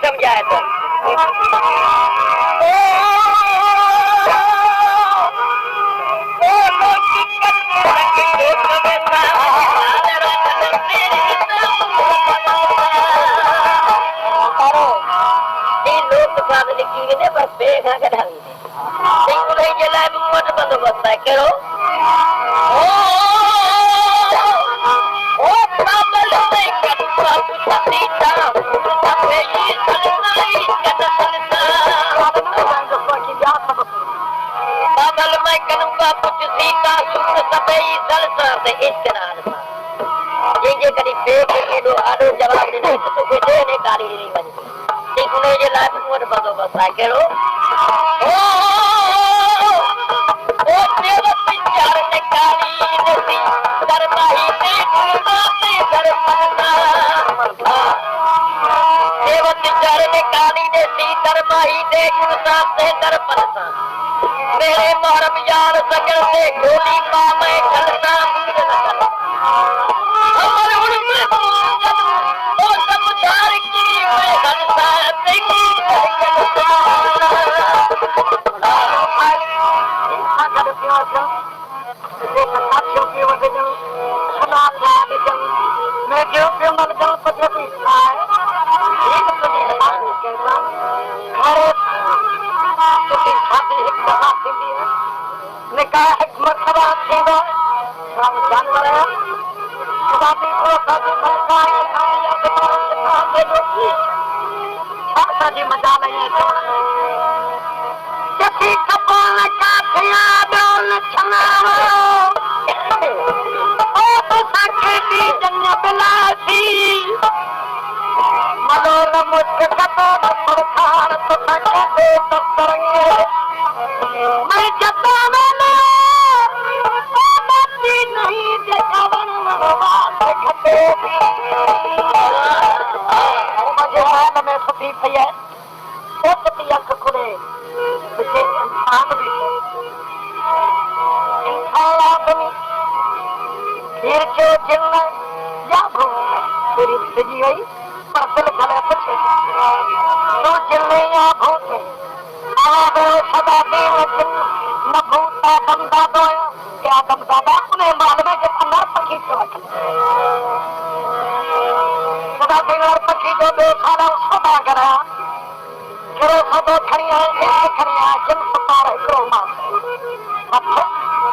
समझाए तो बंदोबस्त है करो जवाब नहीं बंदोबस्त है करो मेरे मोहरम यार सजल से गोली मैं चलता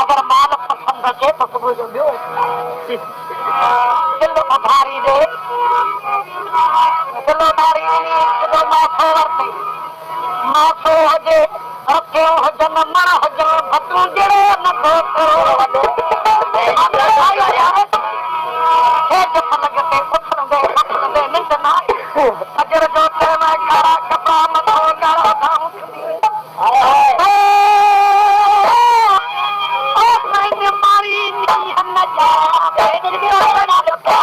अगर माल पसंद अचे तो सुबह जो ॿियो किलो उधारी दे किलो उधारी ॾिनी किलो माथो वरिती माथो हुजे रखियो हुजनि मण अजर जो मैं काला कपड़ा मथो काला खाऊं मैंने मारी न जा मैंने मारी न जा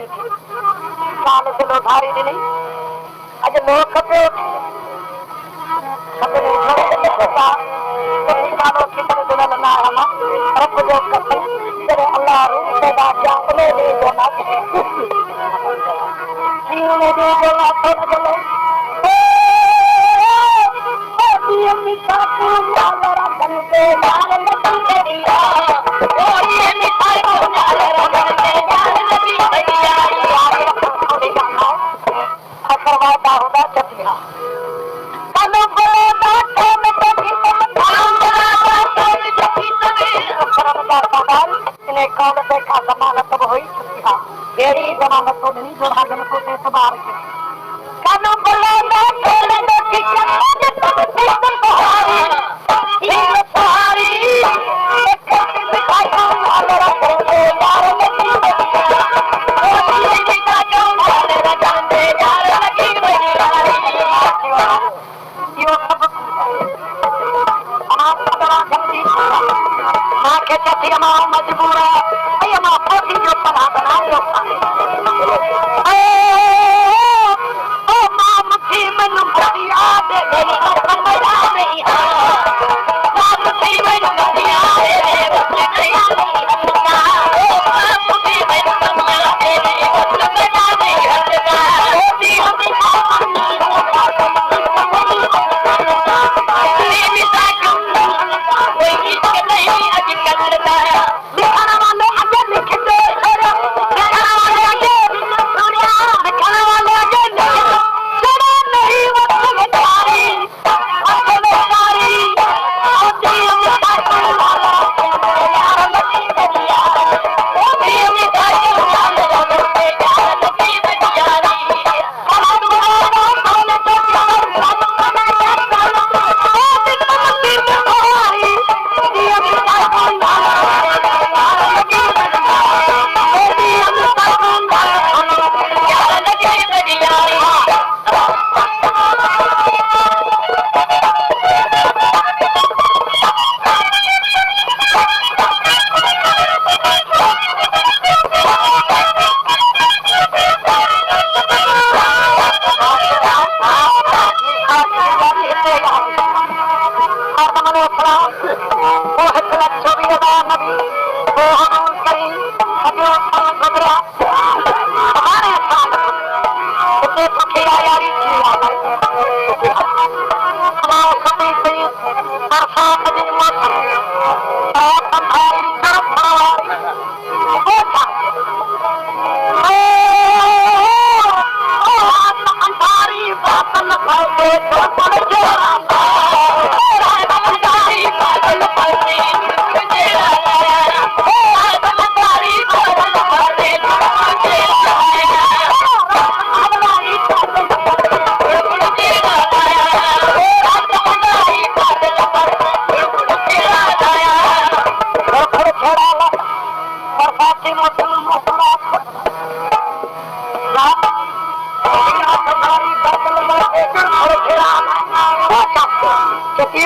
दी थी कान से लोधारी दी नहीं अज लोग खपे खपे नहीं खपा तो कानों की तरह दुल्हन ना हमा रब जो खपे तेरे अल्लाह रूह से बाजा अपने दे देना जीने दे देना थोड़ा चलो ये मिठा पूजा लड़ा करते यार लगी दिया ओ ये मिठा पूजा लड़ा करते यार लगी दिया यार थोड़ी गाना अकरवादा होगा चटिया तनु बोले बाटे में कभी तुम तांगा बाटे में कभी तुम्हें अकरवादा सवाल इन्हें कौन देखा जमानत तब हुई चटिया मेरी जमानत तो नहीं जो भागन को से सवार के तनु बोले बाटे में कभी मजबूर है बना बना मैनू बढ़िया दे मजा नहीं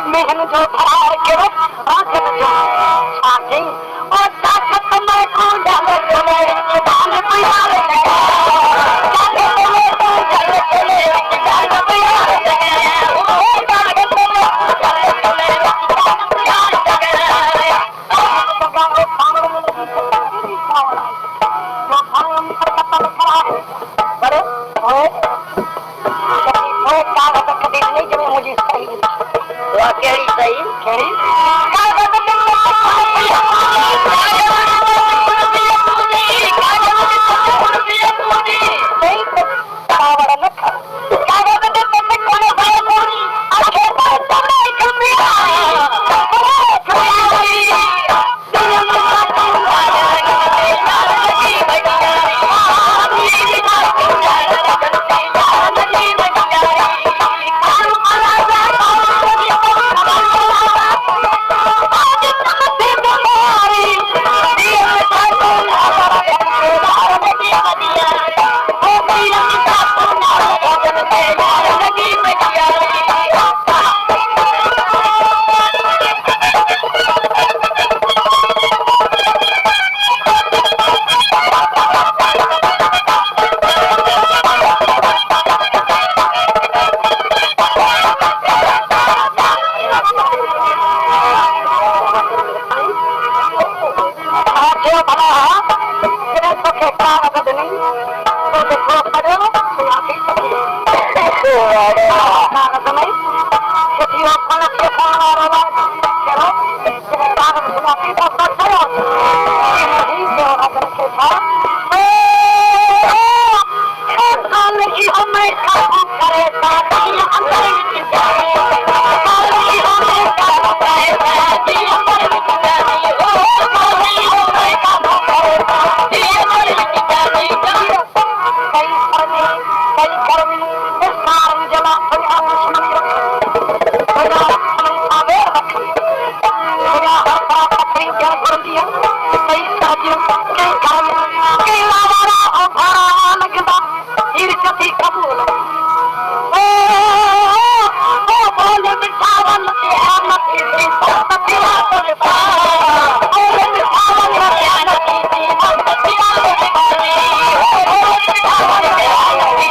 मेहन जो फरार के आखिर जो छाती और ताकत में कौन डाले चले दान प्यार लगे जाने चले तो चले चले दान प्यार लगे ओ दान चले चले चले दान प्यार लगे भगवान सामने में तेरी सावला जो भाम खतम खराब बड़े ओए कागज कभी नहीं जमे मुझे सही केड़ी सही केड़ी ताकत नहीं तो देखो खड़े हो ताकत नहीं खेती हो खाना के खाना वाला चलो ताकत सुनाती तो सब करो नहीं से होना करके था काल की हमें काबू करे ताकि अंदर की जाए काल की हमें काबू करे ताकि अंदर की जाए काल की हमें काबू करे ताकि अंदर की जाए कई कर्मी इस कारण जला खुदा खुदा आवे खुदा हर पत्नी क्या कर दिया कई साजियों कई काम कई लावारा और भारा लगता इर्जती कबूल बोले बिठावन के आमत की सत्तिया तोरे पा बोले बिठावन के आमत की सत्तिया तोरे पा बोले बिठावन के आमत की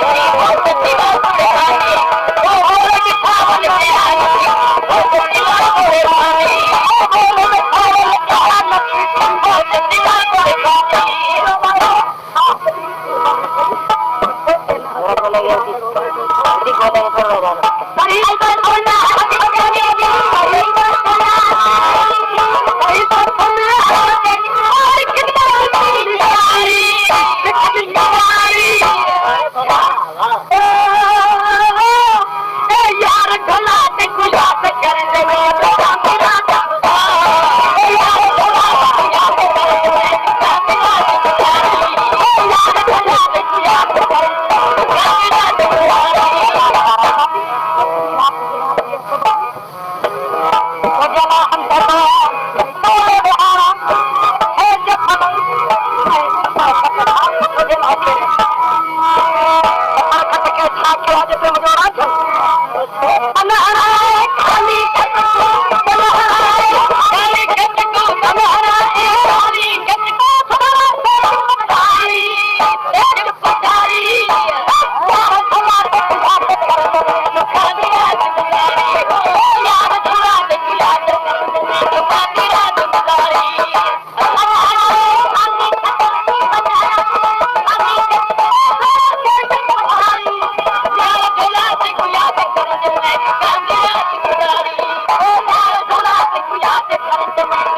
सत्तिया तोरे पा बोले बिठावन के आमत की सत्तिया तोरे पा बोले बिठावन के आमत की सत्तिया तोरे पा बोले